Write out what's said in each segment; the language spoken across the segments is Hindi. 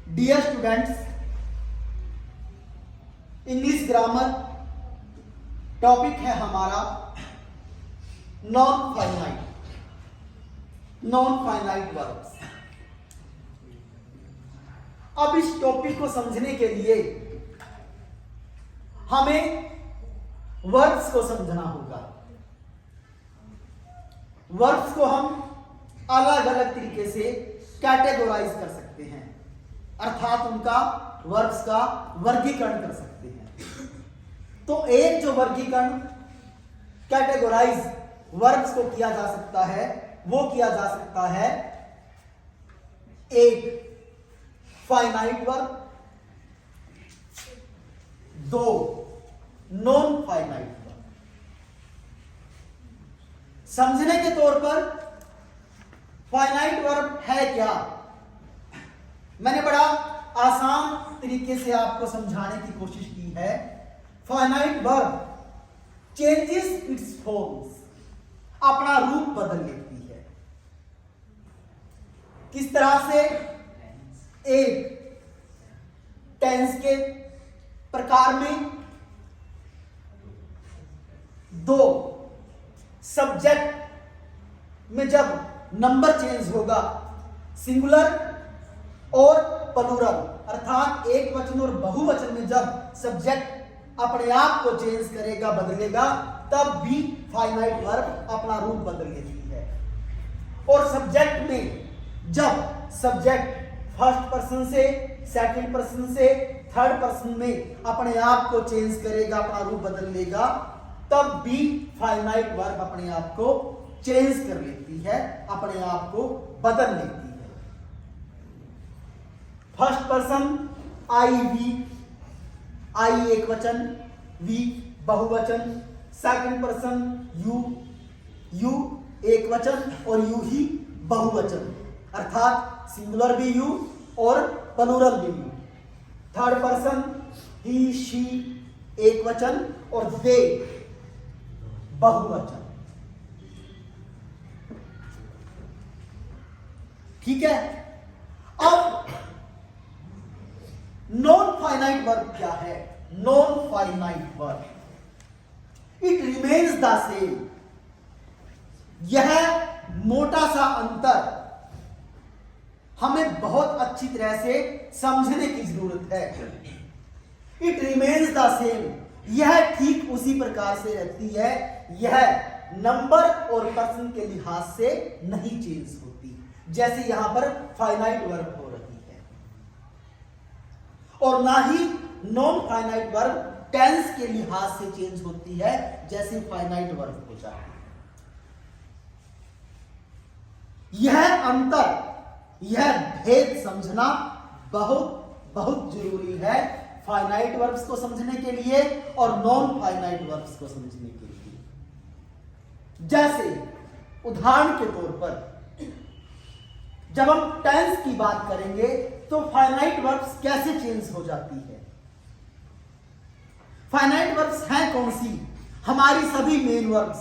Dear students, English grammar topic है हमारा नॉन फाइनाइट वर्ब्स। अब इस टॉपिक को समझने के लिए हमें वर्ब्स को समझना होगा। वर्ब्स को हम अलग अलग तरीके से कैटेगराइज कर सकते हैं, अर्थात उनका वर्ब्स का वर्गीकरण कर सकते हैं। तो एक जो वर्गीकरण कैटेगराइज वर्ब्स को किया जा सकता है वो किया जा सकता है एक फाइनाइट वर्ब, दो नॉन फाइनाइट वर्ब। समझने के तौर पर फाइनाइट वर्ब है क्या, मैंने बड़ा आसान तरीके से आपको समझाने की कोशिश की है। Finite verb changes it's forms, अपना रूप बदल लेती है। किस तरह से? एक टेंस के प्रकार में, दो सब्जेक्ट में जब नंबर चेंज होगा, सिंगुलर और प्लूरल, अर्थात एक वचन और बहुवचन में जब सब्जेक्ट अपने आप को चेंज करेगा, बदलेगा, तब भी फाइनाइट वर्ब अपना रूप बदल लेती है। और सब्जेक्ट में जब सब्जेक्ट फर्स्ट पर्सन से सेकंड पर्सन से थर्ड पर्सन में अपने आप को चेंज करेगा, अपना रूप बदल लेगा, तब भी फाइनाइट वर्ब अपने आप को चेंज कर लेती है, अपने आप को बदल लेती है। फर्स्ट पर्सन आई वी, आई एक वचन, वी बहुवचन। सेकंड पर्सन यू, यू एक वचन और यू ही बहुवचन, अर्थात सिंगुलर भी यू और प्लूरल भी you. Third person he she एक वचन और दे बहुवचन। ठीक है। अब नॉन फाइनाइट वर्ब क्या है? Non finite verb it remains the same. यह मोटा सा अंतर हमें बहुत अच्छी तरह से समझने की जरूरत है। इट रिमेन्स द सेम, यह ठीक उसी प्रकार से रहती है। यह नंबर और पर्सन के लिहाज से नहीं चेंज होती, जैसे यहां पर फाइनाइट वर्ब हो रही है। और ना ही नॉन फाइनाइट वर्ब टेंस के लिहाज से चेंज होती है, जैसे फाइनाइट वर्ब हो जाती है। यह अंतर, यह भेद समझना बहुत बहुत जरूरी है फाइनाइट वर्ब्स को समझने के लिए और नॉन फाइनाइट वर्ब्स को समझने के लिए। जैसे उदाहरण के तौर पर जब हम टेंस की बात करेंगे तो फाइनाइट वर्ब्स कैसे चेंज हो जाती है? फाइनाइट वर्ब्स हैं कौन सी? हमारी सभी main verbs,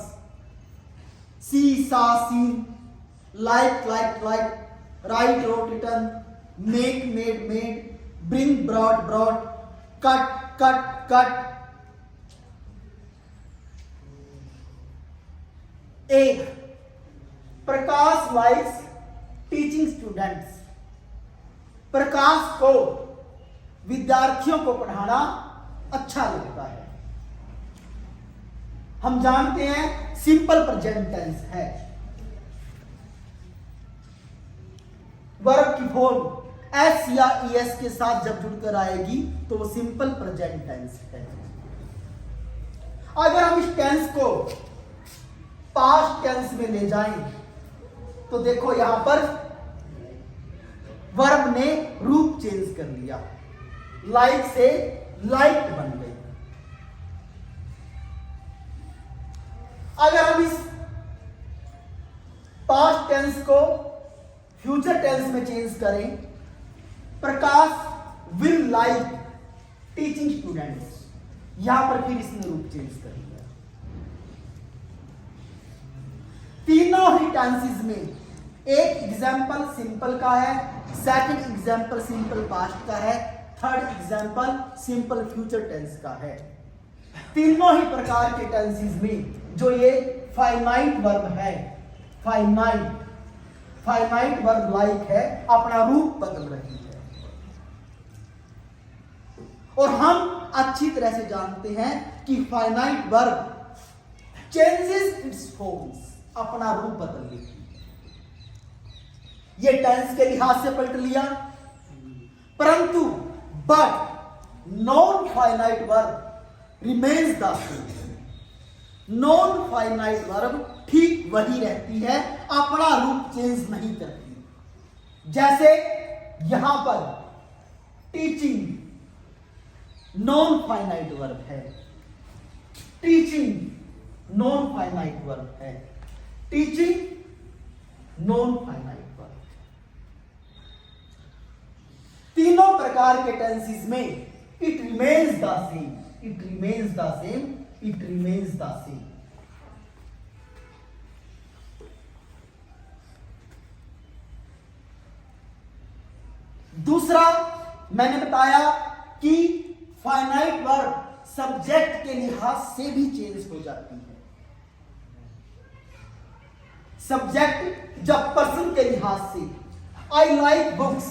see saw seen, like like like, write wrote written, make made made, bring brought brought, cut cut cut. एक Prakash likes teaching students, Prakash को विद्यार्थियों को पढ़ाना अच्छा लगता है। हम जानते हैं सिंपल प्रेजेंट टेंस है। वर्ब की फॉर्म एस या ईएस के साथ जब जुड़कर आएगी तो वो सिंपल प्रेजेंट टेंस है। अगर हम इस टेंस को पास्ट टेंस में ले जाएं तो देखो यहां पर वर्ब ने रूप चेंज कर लिया, लाइक से लाइक बन गई। अगर हम इस पास्ट टेंस को फ्यूचर टेंस में चेंज करें, प्रकाश विल लाइक टीचिंग स्टूडेंट्स, यहां पर फिर इसने रूप चेंज कर लिया। तीनों ही टेंसेस में एक एग्जाम्पल सिंपल का है, सेकंड एग्जाम्पल सिंपल पास्ट का है, third example simple future tense का है। तीनों ही प्रकार के टेंसेस में जो ये फाइनाइट वर्ब है, फाइनाइट वर्ब लाइक है, अपना रूप बदल रही है। और हम अच्छी तरह से जानते हैं कि finite verb changes it's forms, अपना रूप बदल लेती है। ये टेंस के लिहाज से पलट लिया, परंतु but non finite verb remains the same. Non finite verb ठीक वही रहती है, अपना रूप चेंज नहीं करती। जैसे यहां पर टीचिंग नॉन फाइनाइट वर्ब है, टीचिंग नॉन फाइनाइट वर्ब है, टीचिंग नॉन फाइनाइट वर्ब। तीनों प्रकार के टेंसेस में it remains the same, it remains the same, it remains the same. दूसरा मैंने बताया कि फाइनाइट वर्ब सब्जेक्ट के लिहाज से भी चेंज हो जाती है। सब्जेक्ट जब पर्सन के लिहाज से, I like books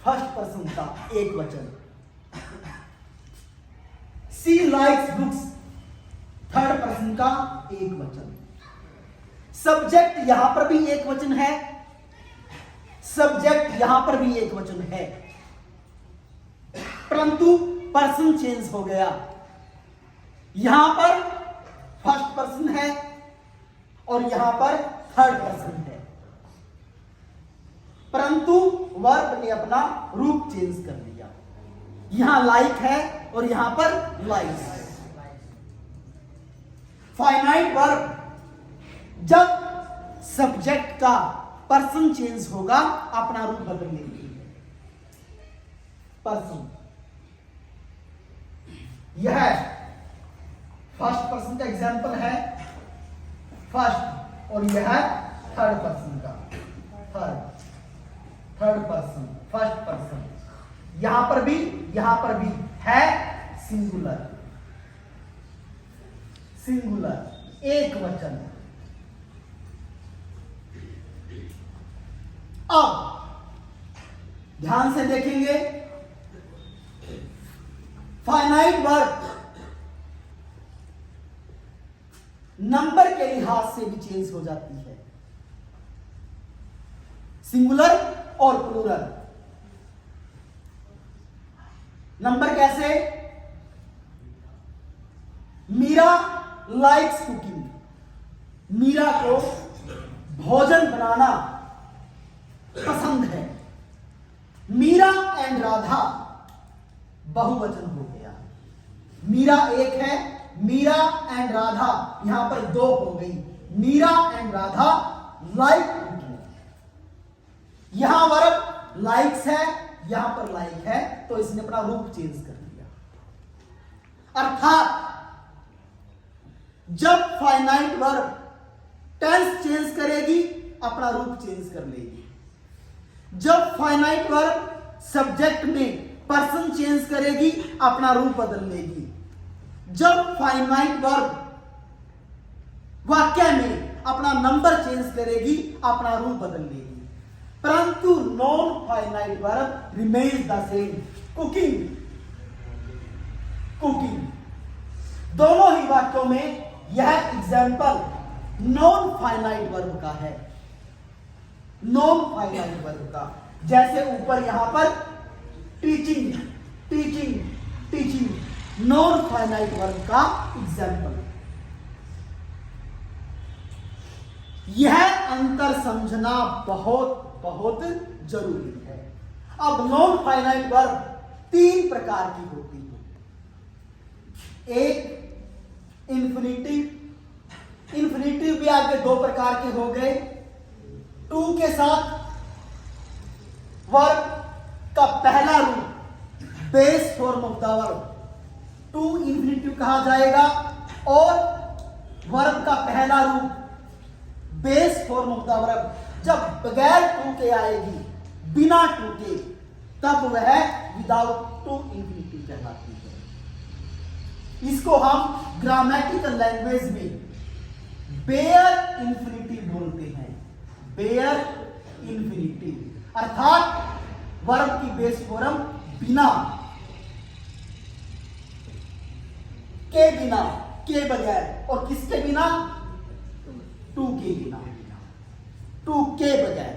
first person का एक वचन, सी लाइक्स बुक्स थर्ड पर्सन का एक वचन। सब्जेक्ट यहां पर भी एक वचन है, सब्जेक्ट यहां पर भी एक वचन है, परंतु पर्सन चेंज हो गया। यहां पर फर्स्ट पर्सन है और यहां पर थर्ड पर्सन है, परंतु वर्ब ने अपना रूप चेंज कर लिया। यहां लाइक है और यहां पर लाइक्स है। फाइनाइट वर्ब जब सब्जेक्ट का पर्सन चेंज होगा, अपना रूप बदल लेगी। पर्सन, यह फर्स्ट पर्सन का एग्जाम्पल है, फर्स्ट, और यह थर्ड पर्सन का, थर्ड पर्सन, फर्स्ट पर्सन। यहां पर भी है सिंगुलर, सिंगुलर एक वचन। अब ध्यान से देखेंगे, फाइनाइट वर्ब नंबर के लिहाज से भी चेंज हो जाती है, सिंगुलर और प्लूरल। नंबर कैसे? मीरा लाइक्स कुकिंग, मीरा को भोजन बनाना पसंद है। मीरा एंड राधा बहुवचन हो गया, मीरा एक है, मीरा एंड राधा यहां पर दो हो गई। Meera and Radha like cooking, यहां वर्ब लाइक्स है, यहां पर लाइक है, तो इसने अपना रूप चेंज कर दिया। अर्थात जब फाइनाइट वर्ब टेंस चेंज करेगी, अपना रूप चेंज कर लेगी। जब फाइनाइट वर्ब सब्जेक्ट में पर्सन चेंज करेगी, अपना रूप बदल लेगी। जब फाइनाइट वर्ब वाक्य में अपना नंबर चेंज करेगी, अपना रूप बदल लेगी। परंतु non finite verb remains the same, cooking, cooking. दोनों ही वाक्यों में यह एग्जाम्पल नॉन फाइनाइट वर्ब का है, नॉन फाइनाइट वर्ब का। जैसे ऊपर यहां पर teaching, teaching, teaching non finite verb का एग्जाम्पल। यह अंतर समझना बहुत बहुत जरूरी है। अब नॉन फाइनाइट वर्ब तीन प्रकार की होती है। एक इंफिनिटिव, इंफिनिटिव भी आगे दो प्रकार के हो गए। टू के साथ वर्ब का पहला रूप base form of the verb to infinitive कहा जाएगा, और वर्ब का पहला रूप base form of the verb जब बगैर टू के आएगी, बिना टू के, तब वह विदाउट टू इंफिनिटिव कहलाती है। इसको हम ग्रामेटिकल लैंग्वेज में बेयर इंफिनिटिव बोलते हैं। बेयर इंफिनिटिव अर्थात वर्ब की बेस फॉर्म बिना, के बिना, के बगैर, और किसके बिना? टू के बिना, टू के बगैर।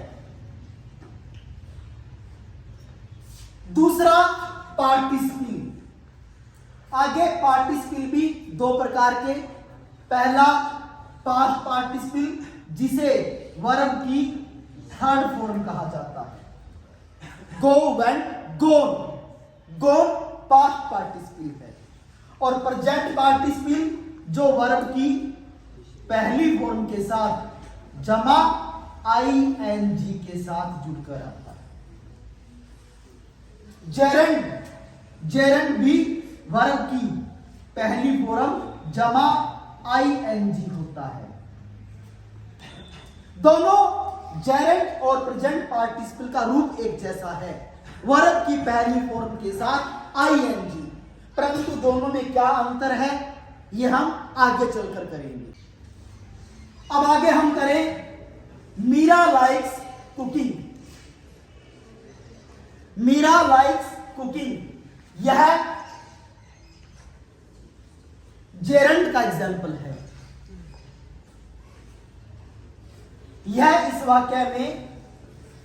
दूसरा पार्टिसिपल। आगे पार्टिसिपल भी दो प्रकार के। पहला पास्ट पार्टिसिपल जिसे वर्ब की थर्ड फॉर्म कहा जाता है। गो, वेंट, गोन। गोन पास्ट पार्टिसिपल है। और प्रेजेंट पार्टिसिपल जो वर्ब की पहली फॉर्म के साथ जमा आईएनजी के साथ जुड़कर आता है। जेरेंड, जेरेंड भी वर्ब की पहली फॉर्म जमा आईएनजी होता है। दोनों जेरेंड और प्रेजेंट पार्टिसिपल का रूप एक जैसा है, वर्ब की पहली फॉर्म के साथ आईएनजी। परंतु दोनों में क्या अंतर है, यह हम आगे चलकर करेंगे। अब आगे हम करें Meera likes cooking. Meera likes cooking यह जेरंड का एग्जाम्पल है। यह इस वाक्य में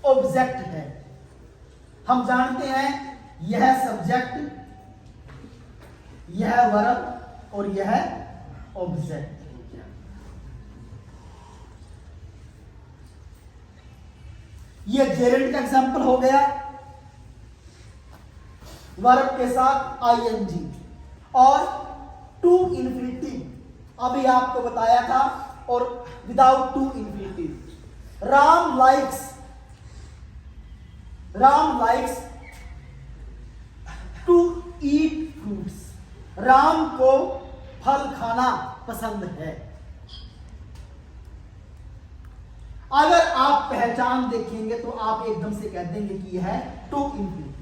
ऑब्जेक्ट है। हम जानते हैं यह सब्जेक्ट, यह वर्ब और यह ऑब्जेक्ट। यह जेरेंड का एग्जाम्पल हो गया, वर्ब के साथ आईएनजी। और टू इंफिनिटिव अभी आपको बताया था, और without to infinitive. Ram likes, Ram likes to eat fruits. राम को फल खाना पसंद है। अगर आप पहचान देखेंगे तो आप एकदम से कह देंगे कि यह है टू इंफिनिटिव।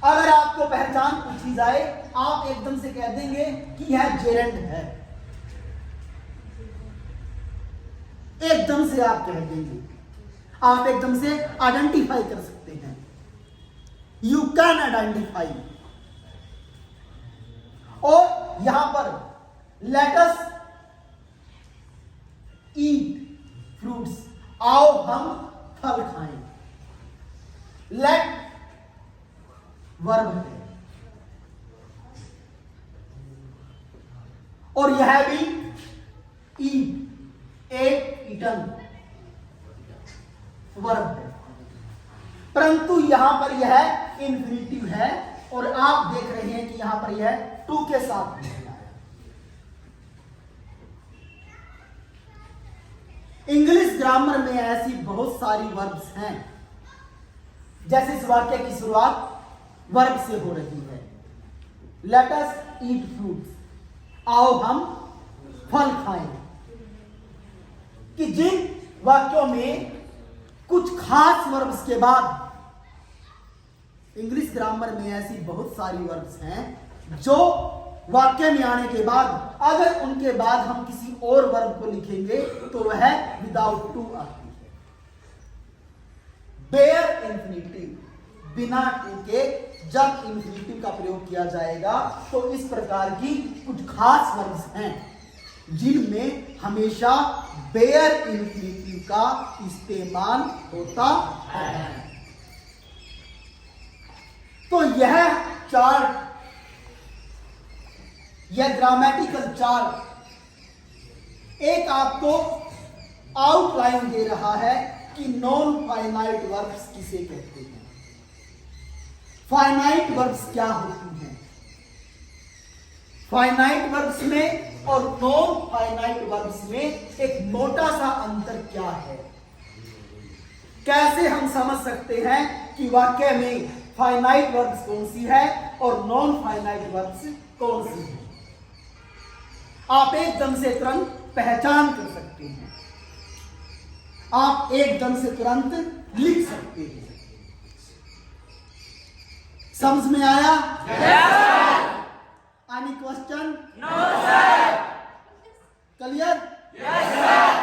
अगर आपको पहचान पूछी जाए, आप एकदम से कह देंगे कि यह जेरेंड है। एकदम से आप कह देंगे, आप एकदम से आइडेंटिफाई कर सकते हैं। You can identify. और यहां पर लेट अस ईट फ्रूट्स, आओ हम फल खाएं। लेट वर्ब है, और यह भी ईट, एट, ईटन वर्ब है। परंतु यहां पर यह इंफिनिटिव है, और आप देख रहे हैं कि यहां पर यह टू के साथ नहीं आया। इंग्लिश ग्रामर में ऐसी बहुत सारी वर्ब्स हैं। जैसे इस वाक्य की शुरुआत वर्ब से हो रही है, लेट अस ईट फ्रूट्स, आओ हम फल खाएं। कि जिन वाक्यों में कुछ खास वर्ब्स के बाद, इंग्लिश ग्रामर में ऐसी बहुत सारी वर्ब्स हैं जो वाक्य में आने के बाद अगर उनके बाद हम किसी और वर्ब को लिखेंगे तो वह विदाउट टू आती है। बेयर इंफिनिटिव, बिना टू के जब इंफिनिटिव का प्रयोग किया जाएगा तो इस प्रकार की कुछ खास वर्ब्स हैं जिनमें हमेशा बेयर इंफिनिटिव का इस्तेमाल होता है। तो यह चार्ट, यह ग्रामेटिकल चार्ट एक आपको आउटलाइन दे रहा है कि नॉन फाइनाइट वर्ब्स किसे कहते हैं, फाइनाइट वर्ब्स क्या होती हैं, फाइनाइट वर्ब्स में और नॉन फाइनाइट वर्ब्स में एक मोटा सा अंतर क्या है। कैसे हम समझ सकते हैं कि वाक्य में फाइनाइट वर्ब्स कौन सी है और नॉन फाइनाइट वर्ब्स कौन सी है। आप एकदम से तुरंत पहचान कर सकते हैं, आप एकदम से तुरंत लिख सकते हैं। समझ में आया? Any question? No sir. Clear? Yes sir.